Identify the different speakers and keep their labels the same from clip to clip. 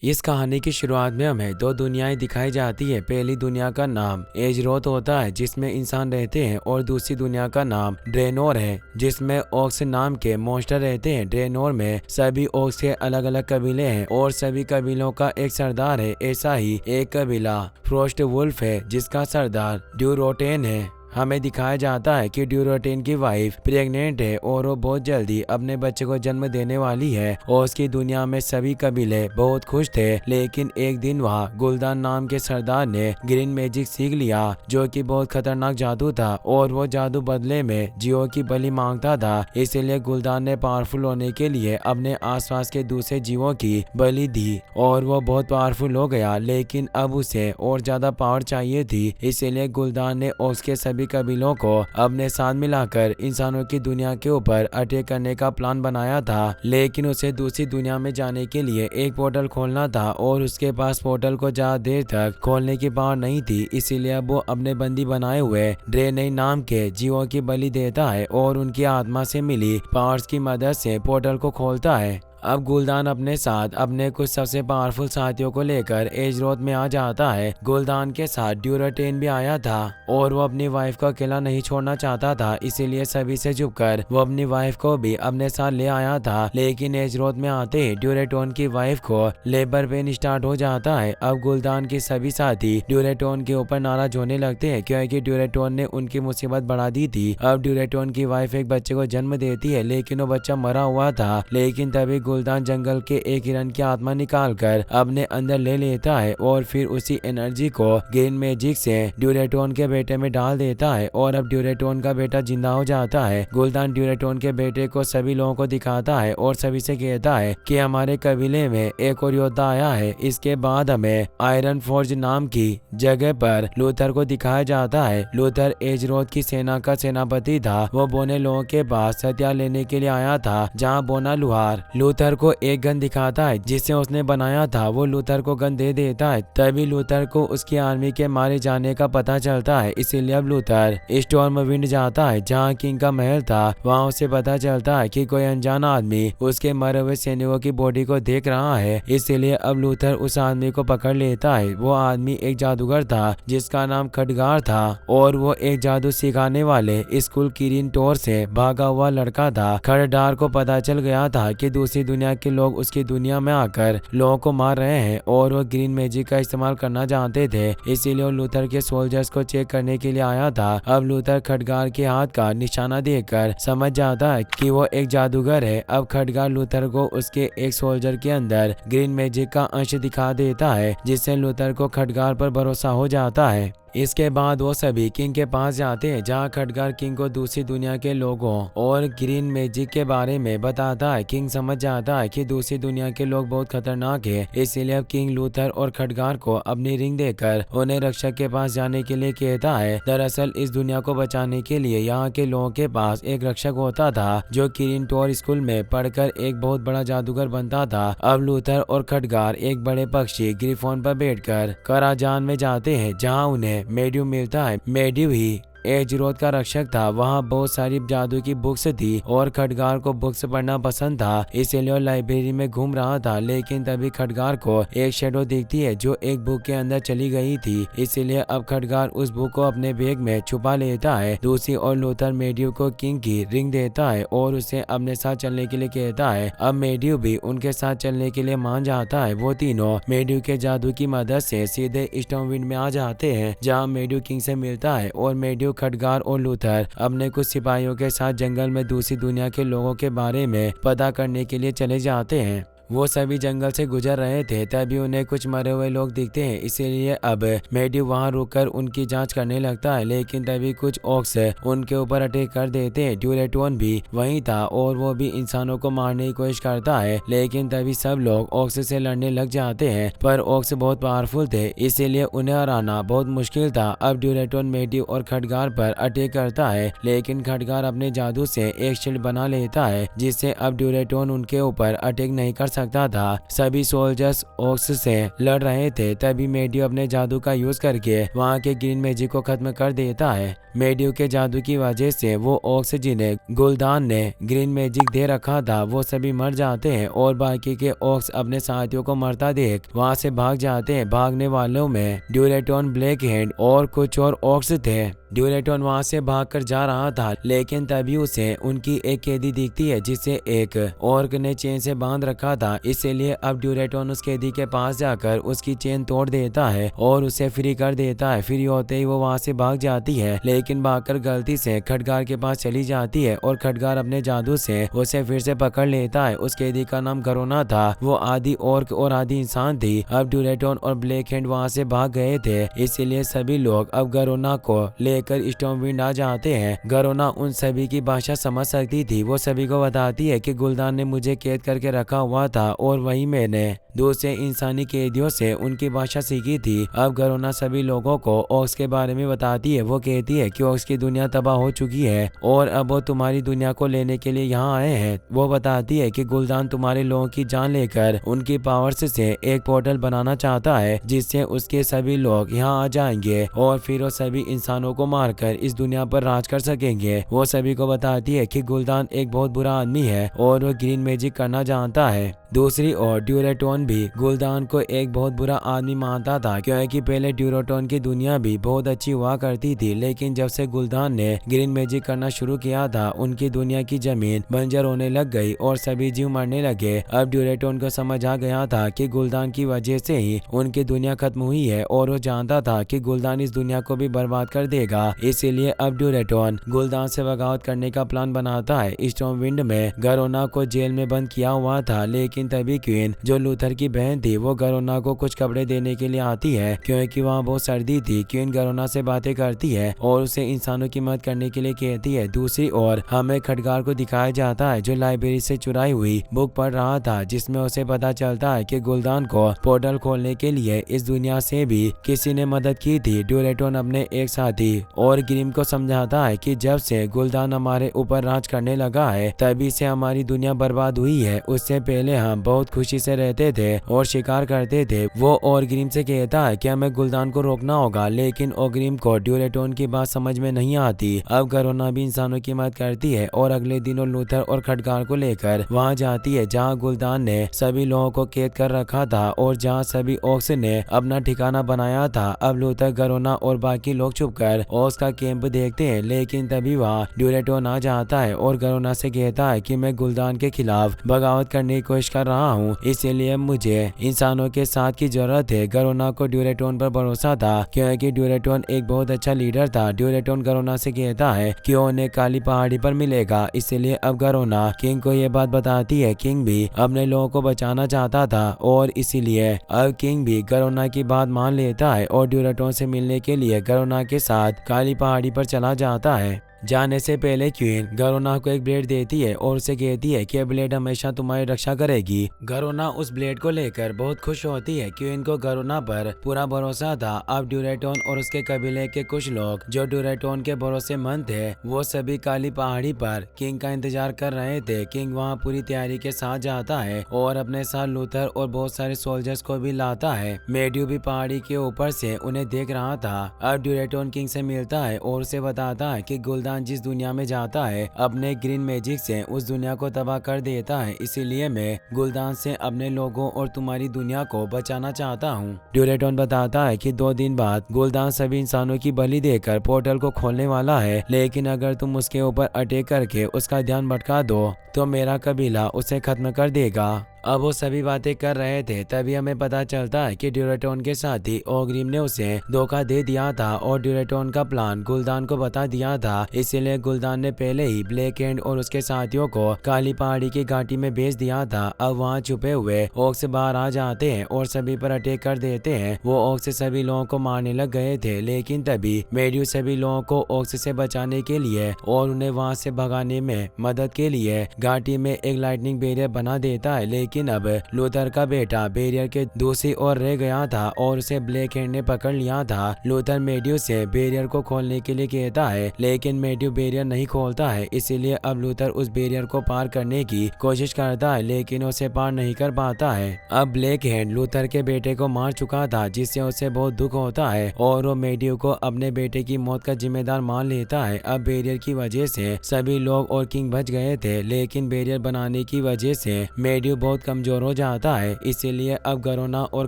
Speaker 1: इस कहानी की शुरुआत में हमें दो दुनियाएं दिखाई जाती है। पहली दुनिया का नाम एजरोथ होता है जिसमें इंसान रहते हैं और दूसरी दुनिया का नाम ड्रेनोर है जिसमें ऑक्स नाम के मॉन्स्टर रहते हैं। ड्रेनोर में सभी ऑक्स के अलग अलग कबीले हैं और सभी कबीलों का एक सरदार है। ऐसा ही एक कबीला फ्रोस्ट वुल्फ है जिसका सरदार ड्यूरोटेन है। हमें दिखाया जाता है कि ड्यूरोटेन की वाइफ प्रेग्नेंट है और वो बहुत जल्दी अपने बच्चे को जन्म देने वाली है और उसकी दुनिया में सभी कबीले बहुत खुश थे। लेकिन एक दिन वहाँ गुलदान नाम के सरदार ने ग्रीन मैजिक सीख लिया जो कि बहुत खतरनाक जादू था और वो जादू बदले में जियो की बलि मांगता था। इसीलिए गुलदान ने पावरफुल होने के लिए अपने आसपास के दूसरे जीवों की बलि दी और वो बहुत पावरफुल हो गया। लेकिन अब उसे और ज्यादा पावर चाहिए थी, इसीलिए गुलदान ने उसके सभी कबीलों को अपने साथ मिलाकर इंसानों की दुनिया के ऊपर अटैक करने का प्लान बनाया था। लेकिन उसे दूसरी दुनिया में जाने के लिए एक पोर्टल खोलना था और उसके पास पोर्टल को ज्यादा देर तक खोलने की पावर नहीं थी। इसीलिए अब वो अपने बंदी बनाए हुए ड्रेनई नाम के जीवों की बलि देता है और उनकी आत्मा से मिली पावर्स की मदद से पोर्टल को खोलता है। अब गुलदान अपने साथ अपने कुछ सबसे पावरफुल साथियों को लेकर एजरोथ में आ जाता है। गुलदान के साथ ड्यूरोटेन भी आया था और वो अपनी वाइफ को अकेला नहीं छोड़ना चाहता था, इसीलिए सभी से छुपकर वो अपनी वाइफ को भी अपने साथ ले आया था। लेकिन एजरोथ में आते ही ड्यूरेटोन की वाइफ को लेबर पेन स्टार्ट हो जाता है। अब गुलदान के सभी साथी ड्यूरेटोन के ऊपर नाराज होने लगते हैं क्योंकि ड्यूरेटोन ने उनकी मुसीबत बढ़ा दी थी। अब ड्यूरेटोन की वाइफ एक बच्चे को जन्म देती है लेकिन वो बच्चा मरा हुआ था। लेकिन तभी गुलदान जंगल के एक हिरन की आत्मा निकालकर अपने अंदर ले लेता है और फिर उसी एनर्जी को ग्रीन मैजिक से ड्यूरेटोन के बेटे में डाल देता है और अब ड्यूरेटोन का बेटा जिंदा हो जाता है। गुलदान ड्यूरेटोन के बेटे को सभी लोगों को दिखाता है और सभी से कहता है कि हमारे कबीले में एक और योद्धा आया है। इसके बाद हमें आयरन फोर्ज नाम की जगह पर लूथर को दिखाया जाता है। लूथर एजरोथ की सेना का सेनापति था। वो बोने लोगों के पास हथियार लेने के लिए आया था, जहाँ बोना लुहार लूथर को एक गन दिखाता है जिसे उसने बनाया था। वो लूथर को गन दे देता है। तभी लूथर को उसकी आर्मी के मारे जाने का पता चलता है, इसीलिए अब लूथर स्टॉर्म विंड जाता है जहाँ किंग का महल था। वहाँ उसे पता चलता है कि कोई अनजान आदमी उसके मरे हुए सैनिकों की बॉडी को देख रहा है, इसीलिए अब लूथर उस आदमी को पकड़ लेता है। वो आदमी एक जादूगर था जिसका नाम खडगार था और वो एक जादू सिखाने वाले स्कूल किरीन टोर से भागा हुआ लड़का था। खडगार को पता चल गया था कि दूसरी दुनिया के लोग उसकी दुनिया में आकर लोगों को मार रहे हैं और वो ग्रीन मैजिक का इस्तेमाल करना जानते थे, इसीलिए वो लूथर के सोल्जर्स को चेक करने के लिए आया था। अब लूथर खडगार के हाथ का निशाना देखकर समझ जाता है कि वो एक जादूगर है। अब खडगार लूथर को उसके एक सोल्जर के अंदर ग्रीन मैजिक का अंश दिखा देता है जिससे लूथर को खडगार पर भरोसा हो जाता है। इसके बाद वो सभी किंग के पास जाते हैं जहाँ खडगार किंग को दूसरी दुनिया के लोगों और ग्रीन मैजिक के बारे में बताता है। किंग समझ जाता है कि दूसरी दुनिया के लोग बहुत खतरनाक है, इसीलिए अब किंग लूथर और खडगार को अपनी रिंग देकर उन्हें रक्षक के पास जाने के लिए कहता है। दरअसल इस दुनिया को बचाने के लिए यहाँ के लोगों के पास एक रक्षक होता था जो किरीन टोर स्कूल में पढ़कर एक बहुत बड़ा जादूगर बनता था। अब लूथर और खडगार एक बड़े पक्षी ग्रिफोन पर बैठकर कराजान में जाते हैं जहाँ उन्हें मेड्यू मिलता है। मेड्यू ही एजरोथ का रक्षक था। वहाँ बहुत सारी जादू की बुक्स थी और खडगार को बुक्स पढ़ना पसंद था, इसीलिए वो लाइब्रेरी में घूम रहा था। लेकिन तभी खडगार को एक शेडो दिखती है जो एक बुक के अंदर चली गई थी, इसीलिए अब खडगार उस बुक को अपने बैग में छुपा लेता है। दूसरी ओर लूथर मेड्यू को किंग की रिंग देता है और उसे अपने साथ चलने के लिए कहता है। अब मेड्यू भी उनके साथ चलने के लिए मान जाता है। वो तीनों मेड्यू के जादू की मदद से सीधे स्टॉर्मविंड में आ जाते हैं जहाँ मेड्यू किंग से मिलता है और मेड्यू खडगार और लूथर अपने कुछ सिपाहियों के साथ जंगल में दूसरी दुनिया के लोगों के बारे में पता करने के लिए चले जाते हैं। वो सभी जंगल से गुजर रहे थे तभी उन्हें कुछ मरे हुए लोग दिखते हैं, इसीलिए अब मेड्यू वहां रुककर उनकी जांच करने लगता है। लेकिन तभी कुछ ऑक्स उनके ऊपर अटैक कर देते हैं। ड्यूरेटोन भी वहीं था और वो भी इंसानों को मारने की कोशिश करता है, लेकिन तभी सब लोग ऑक्स से लड़ने लग जाते हैं। पर ऑक्स बहुत पावरफुल थे, इसीलिए उन्हें हराना बहुत मुश्किल था। अब ड्यूरेटोन मेड्यू और खडगार पर अटैक करता है, लेकिन खडगार अपने जादू से एक शील्ड बना लेता है जिससे अब ड्यूरेटोन उनके ऊपर अटैक नहीं कर सकता था। सभी सोल्जर्स ऑक्स से लड़ रहे थे। तभी मेडियो अपने जादू का यूज करके वहाँ के ग्रीन मैजिक को खत्म कर देता है। मेडियो के जादू की वजह से वो ऑक्स जिन्हें गुलदान ने ग्रीन मैजिक दे रखा था वो सभी मर जाते हैं और बाकी के ऑक्स अपने साथियों को मरता देख वहाँ से भाग जाते हैं। भागने वालों में ड्यूरेटोन, ब्लैक हैंड और कुछ और ऑक्स थे। ड्यूरेटोन वहाँ से भागकर जा रहा था, लेकिन तभी उसे उनकी एक कैदी दिखती है जिसे एक ऑर्क ने चेन से बांध रखा था। इसीलिए अब ड्यूरेटोन उस कैदी के पास जाकर उसकी चेन तोड़ देता है और उसे फ्री कर देता है। फ्री होते ही वो वहाँ से भाग जाती है, लेकिन भागकर गलती से खटगार के पास चली जाती है और खटगार अपने जादू से उसे फिर से पकड़ लेता है। उस कैदी का नाम गरोना था। वो आधी ऑर्क और आधी इंसान थी। अब ड्यूरेटोन और ब्लैक हैंड वहाँ से भाग गए थे, इसीलिए सभी लोग अब गरोना को लेकर स्टॉर्मविंड आ जाते हैं। गरोना उन सभी की भाषा समझ सकती थी। वो सभी को बताती है कि गुलदान ने मुझे कैद करके रखा हुआ था और वही मैंने दूसरे इंसानी कैदियों से उनकी भाषा सीखी थी। अब गरोना सभी लोगों को ऑक्स के बारे में बताती है। वो कहती है कि ऑक्स की दुनिया तबाह हो चुकी है और अब वो तुम्हारी दुनिया को लेने के लिए यहाँ आए हैं। वो बताती है कि गुलदान तुम्हारे लोगों की जान लेकर उनकी पावर्स से एक पोर्टल बनाना चाहता है जिससे उसके सभी लोग यहाँ आ जाएंगे और फिर वो सभी इंसानों को मारकर इस दुनिया पर राज कर सकेंगे। वो सभी को बताती है कि गुलदान एक बहुत बुरा आदमी है और वो ग्रीन मैजिक करना जानता है। दूसरी ओर ड्यूरेटोन भी गुलदान को एक बहुत बुरा आदमी मानता था, क्योंकि पहले ड्यूरेटोन की दुनिया भी बहुत अच्छी हुआ करती थी, लेकिन जब से गुलदान ने ग्रीन मैजिक करना शुरू किया था उनकी दुनिया की जमीन बंजर होने लग गई और सभी जीव मरने लगे। अब ड्यूरेटोन को समझ आ गया था कि गुलदान की वजह से ही उनकी दुनिया खत्म हुई है और वो जानता था कि गुलदान इस दुनिया को भी बर्बाद कर देगा। इसीलिए अब ड्यूरेटोन गुलदान से बगावत करने का प्लान बनाता है। स्टॉर्मविंड में गरोना को जेल में बंद किया हुआ था, लेकिन तभी क्वीन जो लूथर की बहन थी वो गरोना को कुछ कपड़े देने के लिए आती है, क्योंकि वहाँ बहुत सर्दी थी। क्वीन गरोना से बातें करती है और उसे इंसानों की मदद करने के लिए कहती है। दूसरी ओर हमें खटगार को दिखाया जाता है जो लाइब्रेरी से चुराई हुई बुक पढ़ रहा था, जिसमें उसे पता चलता है कि गुलदान को पोर्टल खोलने के लिए इस दुनिया से भी किसी ने मदद की थी। ड्यूरेटोन अपने एक साथी और ग्रिम को समझाता है कि जब से गुलदान हमारे ऊपर राज करने लगा है तभी से हमारी दुनिया बर्बाद हुई है। उससे पहले हम बहुत खुशी से रहते थे और शिकार करते थे। वो और ग्रिम से कहता है कि हमें गुलदान को रोकना होगा, लेकिन ओग्रिम को ड्यूरेटोन की बात समझ में नहीं आती। अब गरोना भी इंसानों की मदद करती है और अगले दिनों लूथर और खटगार को लेकर वहां जाती है जहां गुलदान ने सभी लोगों को कैद कर रखा था और जहां सभी ऑक्स ने अपना ठिकाना बनाया था। अब लूथर, गरोना और बाकी लोग छुपकर ऑक्स का कैंप देखते हैं, लेकिन तभी वहाँ ड्यूरेटोन आ जाता है और गरोना से कहता है कि मैं गुलदान के खिलाफ बगावत करने की कोशिश कर रहा हूँ, इसलिए मुझे इंसानों के साथ की जरूरत है। गरोना को ड्यूरेटोन पर भरोसा था क्योंकि ड्यूरेटोन एक बहुत अच्छा लीडर था। ड्यूरेटोन गरोना से कहता है कि उन्हें काली पहाड़ी पर मिलेगा, इसलिए अब गरोना किंग को ये बात बताती है। किंग भी अपने लोगों को बचाना चाहता था और इसीलिए अब किंग भी गरोना की बात मान लेता है और ड्यूरेटोन से मिलने के लिए गरोना के साथ काली पहाड़ी पर चला जाता है। जाने से पहले क्वीन गरोना को एक ब्लेड देती है और उसे कहती है कि यह ब्लेड हमेशा तुम्हारी रक्षा करेगी। गरोना उस ब्लेड को लेकर बहुत खुश होती है। क्वीन को गरोना पर पूरा भरोसा था। अब ड्यूरेटोन और उसके कबीले के कुछ लोग जो ड्यूरेटोन के भरोसेमंद थे वो सभी काली पहाड़ी पर किंग का इंतजार कर रहे थे। किंग वहाँ पूरी तैयारी के साथ जाता है और अपने साथ लूथर और बहुत सारे सोल्जर्स को भी लाता है। मेड्यू भी पहाड़ी के ऊपर से उन्हें देख रहा था। अब ड्यूरेटोन किंग से मिलता है और उसे बताता है कि गुलदान जिस दुनिया में जाता है अपने ग्रीन मैजिक से उस दुनिया को तबाह कर देता है, इसीलिए मैं गुलदान से अपने लोगों और तुम्हारी दुनिया को बचाना चाहता हूँ। ड्यूरेटोन बताता है कि 2 दिन बाद गुलदान सभी इंसानों की बलि देकर पोर्टल को खोलने वाला है, लेकिन अगर तुम उसके ऊपर अटैक करके उसका ध्यान भटका दो तो मेरा कबीला उसे खत्म कर देगा। अब वो सभी बातें कर रहे थे तभी हमें पता चलता है कि ड्यूरेटोन के साथी ओग्रिम ने उसे धोखा दे दिया था और ड्यूरेटोन का प्लान गुलदान को बता दिया था। इसीलिए गुलदान ने पहले ही ब्लैक हैंड और उसके साथियों को काली पहाड़ी की घाटी में भेज दिया था। अब वहाँ छुपे हुए ऑक्स बाहर आ जाते हैं और सभी पर अटैक कर देते हैं। वो ऑक्स सभी लोगों को मारने लग गए थे, लेकिन तभी मेड्यू सभी लोगों को ऑक्स से बचाने के लिए और उन्हें वहाँ से भगाने में मदद के लिए घाटी में एक लाइटनिंग बैरियर बना देता है, लेकिन लेकिन अब लूथर का बेटा बैरियर के दूसरी ओर रह गया था और उसे ब्लैक हैंड ने पकड़ लिया था। लूथर मैड्यू से बैरियर को खोलने के लिए कहता है, लेकिन मैड्यू बैरियर नहीं खोलता है। इसीलिए अब लूथर उस बैरियर को पार करने की कोशिश करता है, लेकिन उसे पार नहीं कर पाता है। अब ब्लैक हैंड लूथर के बेटे को मार चुका था, जिससे उसे बहुत दुख होता है और वो मैड्यू को अपने बेटे की मौत का जिम्मेदार मान लेता है। अब बैरियर की वजह से सभी लोग और किंग बच गए थे, लेकिन बैरियर बनाने की वजह से मैड्यू बहुत कमजोर हो जाता है। इसीलिए अब गरोना और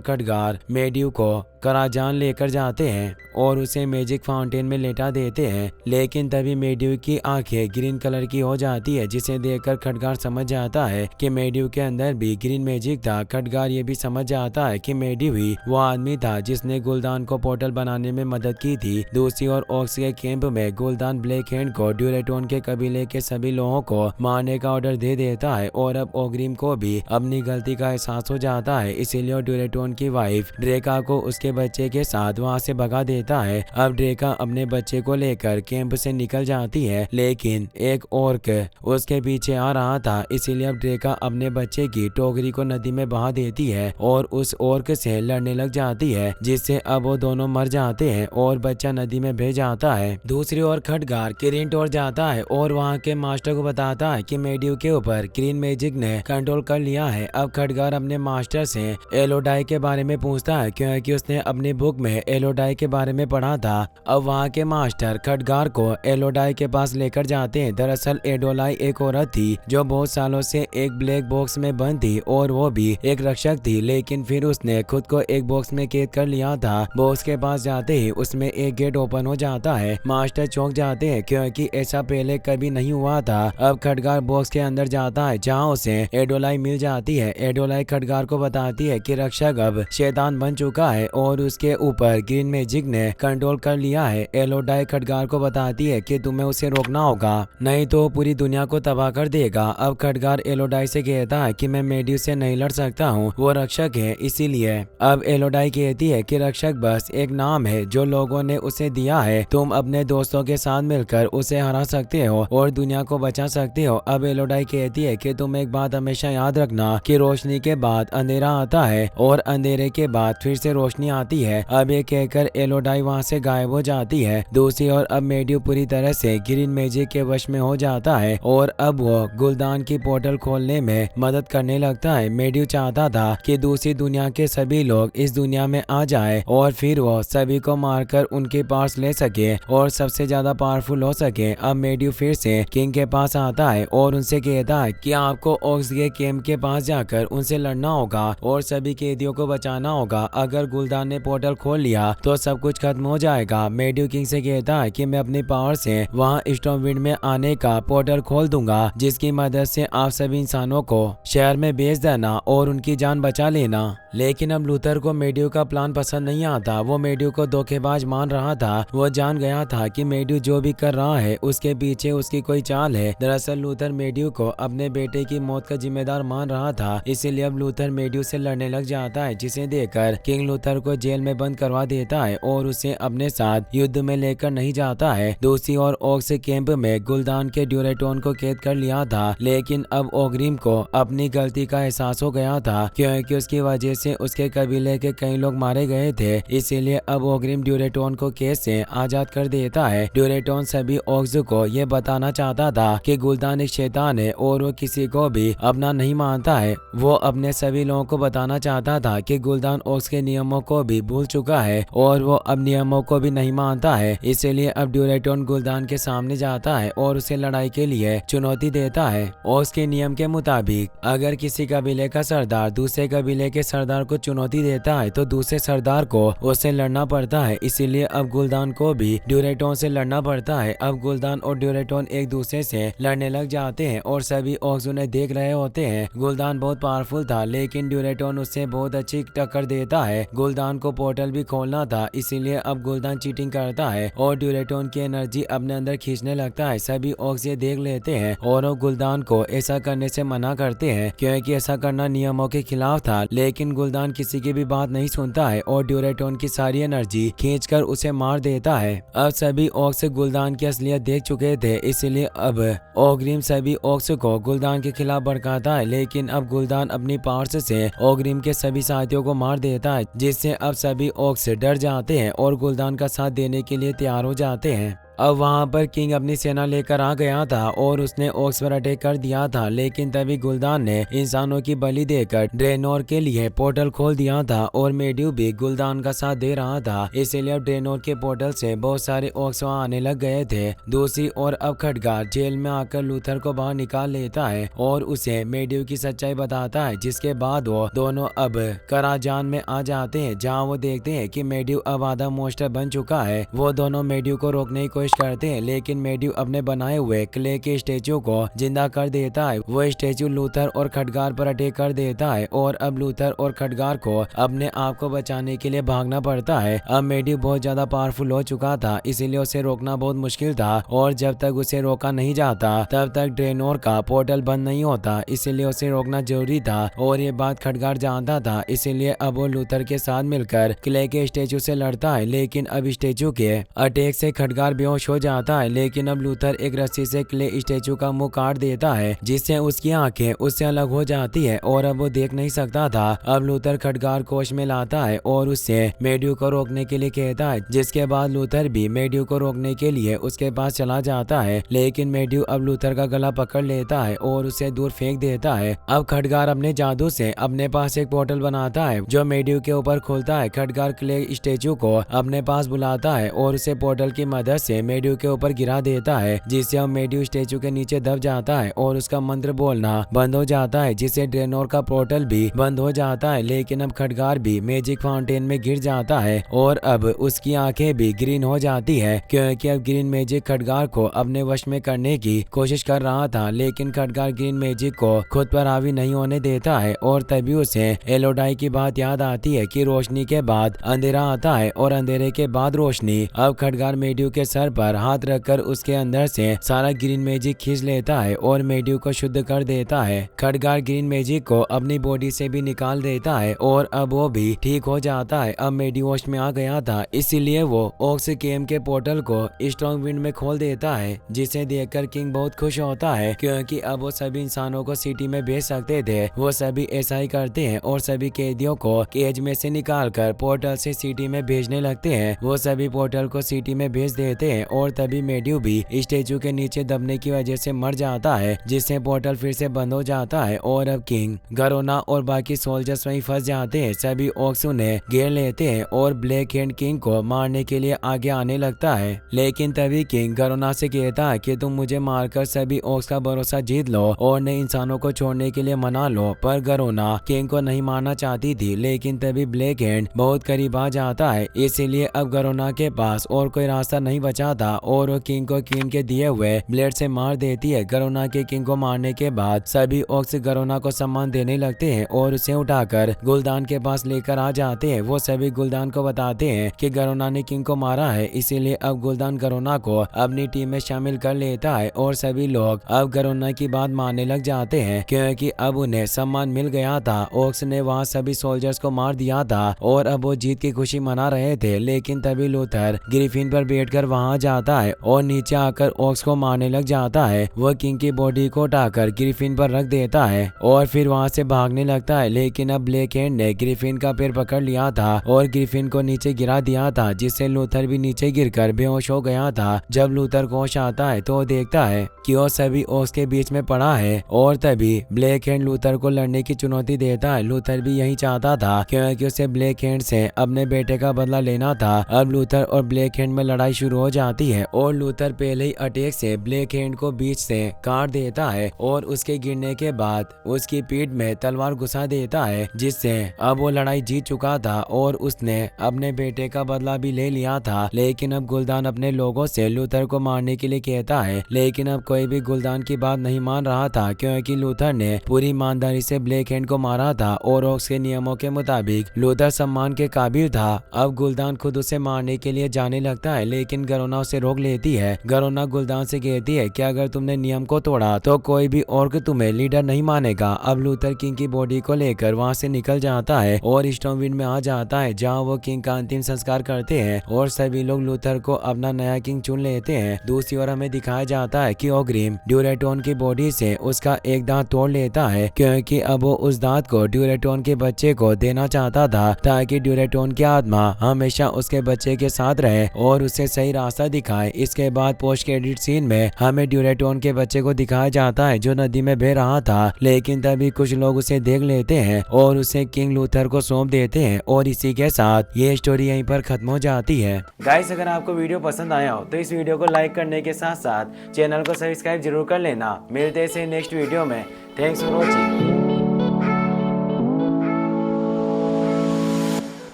Speaker 1: खडगार मैड्यू को कराजान लेकर जाते हैं और उसे मैजिक फाउंटेन में लेटा देते हैं, लेकिन तभी मैड्यू की आंखें ग्रीन कलर की हो जाती है, जिसे देखकर खडगार समझ जाता है कि मैड्यू के अंदर भी ग्रीन मैजिक था। खडगार ये भी समझ जाता है कि मैड्यू ही वो आदमी था जिसने गुलदान को पोर्टल बनाने में मदद की थी। दूसरी ओर ऑक्स के कैंप में गुलदान ब्लैक हैंड को ड्यूरेटोन के कबीले के सभी लोगों को मारने का ऑर्डर दे देता है और अब ओग्रिम को भी अपनी गलती का एहसास हो जाता है। इसीलिए ड्यूरेटोन की वाइफ ड्रेका को उसके बच्चे के साथ वहां से भगा देता है। अब ड्रेका अपने बच्चे को लेकर कैंप से निकल जाती है, लेकिन एक ऑर्क उसके पीछे आ रहा था। इसीलिए अब ड्रेका अपने बच्चे की टोकरी को नदी में बहा देती है और उस ऑर्क से लड़ने लग जाती है, जिससे अब वो दोनों मर जाते हैं और बच्चा नदी में बह जाता है। दूसरी ओर खडगार किरीन टोर जाता है और वहाँ के मास्टर को बताता है कि मैड्यू के ऊपर ग्रीन मैजिक ने कंट्रोल कर लिया है। अब खडगार अपने मास्टर से एलोडाई के बारे में पूछता है, क्योंकि उसने अपनी बुक में एलोडाई के बारे में पढ़ा था। अब वहाँ के मास्टर खडगार को एलोडाई के पास लेकर जाते हैं। दरअसल एडोलाई एक औरत थी जो बहुत सालों से एक ब्लैक बॉक्स में बंद थी और वो भी एक रक्षक थी, लेकिन फिर उसने खुद को एक बॉक्स में कैद कर लिया था। बॉक्स के पास जाते ही उसमें एक गेट ओपन हो जाता है। मास्टर चौंक जाते हैं, क्योंकि ऐसा पहले कभी नहीं हुआ था। अब खडगार बॉक्स के अंदर जाता है, जहाँ उसे एडोलाई मिल जाती है। एडोलाई खडगार को बताती है कि रक्षक अब शैतान बन चुका है और उसके ऊपर ग्रीन मैजिक ने कंट्रोल कर लिया है। एलोडाई खडगार को बताती है कि तुम्हें उसे रोकना होगा, नहीं तो पूरी दुनिया को तबाह कर देगा। अब खडगार एलोडाई से कहता है कि मैं मैड्यू से नहीं लड़ सकता हूँ, वो रक्षक है। इसीलिए अब एलोडाई कहती है कि रक्षक बस एक नाम है जो लोगों ने उसे दिया है। तुम अपने दोस्तों के साथ मिलकर उसे हरा सकते हो और दुनिया को बचा सकते हो। अब एलोडाई कहती है कि तुम एक बात हमेशा याद रखना कि रोशनी के बाद अंधेरा आता है और अंधेरे के बाद फिर से रोशनी आती है। अब ये कहकर एलोडाई वहाँ से गायब हो जाती है। दूसरी ओर अब मैड्यू पूरी तरह से ग्रीन मैजिक के वश में हो जाता है और अब वो गुलदान की पोर्टल खोलने में मदद करने लगता है। मैड्यू चाहता था कि दूसरी दुनिया के सभी लोग इस दुनिया में आ जाए और फिर वो सभी को मारकर उनके पास ले सके और सबसे ज्यादा पावरफुल हो सके। अब मैड्यू फिर से किंग के पास आता है और उनसे कहता है कि आपको ऑक्स के कैंप के पास जाकर उनसे लड़ना होगा और सभी कैदियों को बचाना होगा। अगर गुलदान ने पोर्टल खोल लिया तो सब कुछ खत्म हो जाएगा। मैड्यू किंग से कहता है कि मैं अपनी पावर से वहाँ स्टॉर्मविंड में आने का पोर्टल खोल दूंगा, जिसकी मदद से आप सभी इंसानों को शहर में भेज देना और उनकी जान बचा लेना। लेकिन अब लूथर को मैड्यू का प्लान पसंद नहीं आता। वो मैड्यू को धोखेबाज मान रहा था। वो जान गया था कि मैड्यू जो भी कर रहा है उसके पीछे उसकी कोई चाल है। दरअसल लूथर मैड्यू को अपने बेटे की मौत का जिम्मेदार मान रहा था। इसीलिए अब लूथर मैड्यू से लड़ने लग जाता है, जिसे देखकर किंग लूथर को जेल में बंद करवा देता है और उसे अपने साथ युद्ध में लेकर नहीं जाता है। दूसरी ओर ऑक्स कैंप में गुलदान के ड्यूरेटोन को कैद कर लिया था, लेकिन अब ओग्रिम को अपनी गलती का एहसास हो गया था, क्योंकि उसकी वजह से उसके कबीले के कई लोग मारे गए थे। इसीलिए अब ओग्रिम ड्यूरेटोन को केस से आजाद कर देता है। ड्यूरेटोन सभी ऑक्स को ये बताना चाहता था कि गुलदान एक शैतान है और वो किसी को भी अपना नहीं मानता है। वो अपने सभी लोगों को बताना चाहता था कि गुलदान ऑक्स के नियमों को भी भूल चुका है और वो अब नियमों को भी नहीं मानता है। इसीलिए अब ड्यूरेटोन गुलदान के सामने जाता है और उसे लड़ाई के लिए चुनौती देता है। ऑक्स के नियम के मुताबिक अगर किसी कबीले का सरदार दूसरे कबीले के सरदार को चुनौती देता है तो दूसरे सरदार को उससे लड़ना पड़ता है। इसीलिए अब गुलदान को भी ड्यूरेटोन से लड़ना पड़ता है। अब गुलदान और ड्यूरेटोन एक दूसरे से लड़ने लग जाते हैं और सभी ऑक्स उन्हें देख रहे होते हैं। गुलदान बहुत पावरफुल था, लेकिन ड्यूरेटोन उससे बहुत अच्छी टक्कर देता है। गुलदान को पोर्टल भी खोलना था, इसीलिए अब गुलदान चीटिंग करता है और ड्यूरेटोन की एनर्जी अपने अंदर खींचने लगता है। सभी ऑक्स ये देख लेते हैं और वो गुलदान को ऐसा करने से मना करते हैं, क्योंकि ऐसा करना नियमों के खिलाफ था। लेकिन गुलदान किसी की भी बात नहीं सुनता है और ड्यूरेटोन की सारी एनर्जी खींचकर उसे मार देता है। अब सभी ऑक्स गुलदान की असलियत देख चुके थे, इसलिए अब ओग्रिम सभी ऑक्स को गुलदान के खिलाफ भड़काता है। लेकिन अब गुलदान अपनी पावर्स से ओग्रिम के सभी साथियों को मार देता है, जिससे अब सभी ओक्स डर जाते हैं और गुलदान का साथ देने के लिए तैयार हो जाते हैं। अब वहां पर किंग अपनी सेना लेकर आ गया था और उसने ओक्स पर अटैक कर दिया था, लेकिन तभी गुलदान ने इंसानों की बलि देकर ड्रेनोर के लिए पोर्टल खोल दिया था और मेड्यू भी गुलदान का साथ दे रहा था। इसीलिए अब ड्रेनोर के पोर्टल से बहुत सारे ओक्स वहां आने लग गए थे। दूसरी ओर अब खडगार जेल में आकर लूथर को बाहर निकाल लेता है और उसे मेड्यू की सच्चाई बताता है, जिसके बाद वो दोनों अब कराजान में आ जाते हैं, जहाँ वो देखते हैं कि मेड्यू अब आधा मोस्टर बन चुका है। वो दोनों मेड्यू को रोकने की कोशिश करते हैं, लेकिन मेड्यू अपने बनाए हुए क्ले के स्टेचू को जिंदा कर देता है। वो स्टेचू लूथर और खडगार पर अटैक कर देता है और अब लूथर और खडगार को अपने आप को बचाने के लिए भागना पड़ता है। अब मेड्यू बहुत ज्यादा पावरफुल हो चुका था, इसीलिए उसे रोकना बहुत मुश्किल था और जब तक उसे रोका नहीं जाता तब तक ड्रेनोर का पोर्टल बंद नहीं होता, इसीलिए उसे रोकना जरूरी था और ये बात खडगार जानता था। इसीलिए अब वो लूथर के साथ मिलकर क्ले के स्टेचू से लड़ता है, लेकिन अब स्टेचू के अटैक से खडगार बेहोश हो जाता है। लेकिन अब लूथर एक रस्सी से क्ले स्टेचू का मुंह काट देता है, जिससे उसकी आंखें उससे अलग हो जाती है और अब वो देख नहीं सकता था। अब लूथर खडगार कोष में लाता है और उससे मेड्यू को रोकने के लिए कहता है, जिसके बाद लूथर भी मेड्यू को रोकने के लिए उसके पास चला जाता है, लेकिन मेड्यू अब लूथर का गला पकड़ लेता है और उसे दूर फेंक देता है। अब खडगार अपने जादू से अपने पास एक पोर्टल बनाता है जो मेड्यू के ऊपर खुलता है। खडगार क्ले स्टेचू को अपने पास बुलाता है और उसे पोर्टल की मदद से मेड्यू के ऊपर गिरा देता है, जिससे अब मेड्यू स्टेचू के नीचे दब जाता है और उसका मंत्र बोलना बंद हो जाता है, जिससे ड्रेनोर का पोर्टल भी बंद हो जाता है। लेकिन अब खडगार भी मैजिक फाउंटेन में गिर जाता है और अब उसकी आंखें भी ग्रीन हो जाती है, क्योंकि अब ग्रीन मैजिक खडगार को अपने वश में करने की कोशिश कर रहा था। लेकिन खडगार ग्रीन मैजिक को खुद पर हावी नहीं होने देता है और तभी उसे एलोडाई की बात याद आती है कि रोशनी के बाद अंधेरा आता है और अंधेरे के बाद रोशनी। अब खडगार मेड्यू के सर पर हाथ रखकर उसके अंदर से सारा ग्रीन मैजिक खींच लेता है और मेड्यू को शुद्ध कर देता है। खडगार ग्रीन मैजिक को अपनी बॉडी से भी निकाल देता है और अब वो भी ठीक हो जाता है। अब मेड्यू होश में आ गया था, इसीलिए वो ओक्स केम के पोर्टल को स्ट्रॉन्ग विंड में खोल देता है, जिसे देखकर किंग बहुत खुश होता है, क्योंकि अब वो सभी इंसानों को सिटी में भेज सकते थे। वो सभी ऐसा ही करते हैं और सभी कैदियों को केज में से निकालकर पोर्टल से सिटी में भेजने लगते हैं। वो सभी पोर्टल को सिटी में भेज देते हैं और तभी मेड्यू भी स्टेचू के नीचे दबने की वजह से मर जाता है, जिससे पोर्टल फिर से बंद हो जाता है और अब किंग, गरोना और बाकी सोल्जर्स वहीं फंस जाते हैं। सभी ओक्स उन्हें घेर लेते हैं और ब्लैक हैंड किंग को मारने के लिए आगे आने लगता है, लेकिन तभी किंग गरोना से कहता है कि तुम मुझे मारकर सभी ओक्स का भरोसा जीत लो और नए इंसानों को छोड़ने के लिए मना लो। पर गरोना किंग को नहीं मारना चाहती थी, लेकिन तभी ब्लैक हैंड बहुत करीब आ जाता है, इसीलिए अब गरोना के पास और कोई रास्ता नहीं बचा था और वो किंग को क्वीन के दिए हुए ब्लेड से मार देती है। गरोना के किंग को मारने के बाद सभी ओक्स गरोना को सम्मान देने लगते हैं और उसे उठाकर गुलदान के पास लेकर आ जाते हैं। वो सभी गुलदान को बताते हैं कि गरोना ने किंग को मारा है, इसीलिए अब गुलदान गरोना को अपनी टीम में शामिल कर लेता है और सभी लोग अब गरोना की बात मानने लग जाते हैं, क्योंकि अब उन्हें सम्मान मिल गया था। ओक्स ने वहाँ सभी सोल्जर्स को मार दिया था और अब वो जीत की खुशी मना रहे थे, लेकिन तभी लूथर ग्रिफिन पर बैठकर वहाँ जाता है और नीचे आकर ओक्स को मारने लग जाता है। वो किंग की बॉडी को उठाकर ग्रिफिन पर रख देता है और फिर वहाँ से भागने लगता है, लेकिन अब ब्लैक हैंड ने ग्रिफिन का पैर पकड़ लिया था और ग्रिफिन को नीचे गिरा दिया था, जिससे लूथर भी नीचे गिरकर बेहोश हो गया था। जब लूथर होश आता है तो देखता है कि वो सभी ओक्स के बीच में पड़ा है और तभी ब्लैक हैंड लूथर को लड़ने की चुनौती देता है। लूथर भी यही चाहता था, क्योंकि उसे ब्लैक हैंड से अपने बेटे का बदला लेना था। अब लूथर और ब्लैक हैंड में लड़ाई शुरू हो जाती है और लूथर पहले ही अटैक से ब्लैक हैंड को बीच से काट देता है और उसके गिरने के बाद उसकी पीठ में तलवार घुसा देता है, जिससे अब वो लड़ाई जीत चुका था और उसने अपने बेटे का बदला भी ले लिया था। लेकिन अब गुलदान अपने लोगों से लूथर को मारने के लिए कहता है, लेकिन अब कोई भी गुलदान की बात नहीं मान रहा था, क्योंकि लूथर ने पूरी ईमानदारी से ब्लैक हैंड को मारा था और ओक्स के नियमों के मुताबिक लूथर सम्मान के काबिल था। अब गुलदान खुद उसे मारने के लिए जाने लगता है, लेकिन गरोना उसे रोक लेती है। गरोना गुलदान से कहती है कि अगर तुमने नियम को तोड़ा तो कोई भी और तुम्हें लीडर नहीं मानेगा। अब लूथर किंग की बॉडी को लेकर वहाँ से निकल जाता है और स्टॉर्मविंड में आ जाता है, जहाँ वो किंग का अंतिम संस्कार करते हैं और सभी लोग लूथर को अपना नया किंग चुन लेते हैं। दूसरी ओर हमें दिखाया जाता है कि ओग्रिम ड्यूरेटोन की बॉडी से उसका एक दांत तोड़ लेता है, क्योंकि अब वो उस दांत को ड्यूरेटोन के बच्चे को देना चाहता था, ताकि ड्यूरेटोन की आत्मा हमेशा उसके बच्चे के साथ रहे और उसे सही रास्ता दिखाए। इसके बाद पोस्ट क्रेडिट सीन में हमें ड्यूरेटोन के बच्चे को दिखाया जाता है जो नदी में बह रहा था, लेकिन तभी कुछ लोग उसे देख लेते हैं और उसे किंग लूथर को सौंप देते हैं और इसी के साथ ये स्टोरी यहीं पर खत्म हो जाती है। गाइस, अगर आपको वीडियो पसंद आया हो तो इस वीडियो को लाइक करने के साथ साथ चैनल को सब्सक्राइब जरूर कर लेना। मिलते हैं नेक्स्ट वीडियो में। Thanks for watching.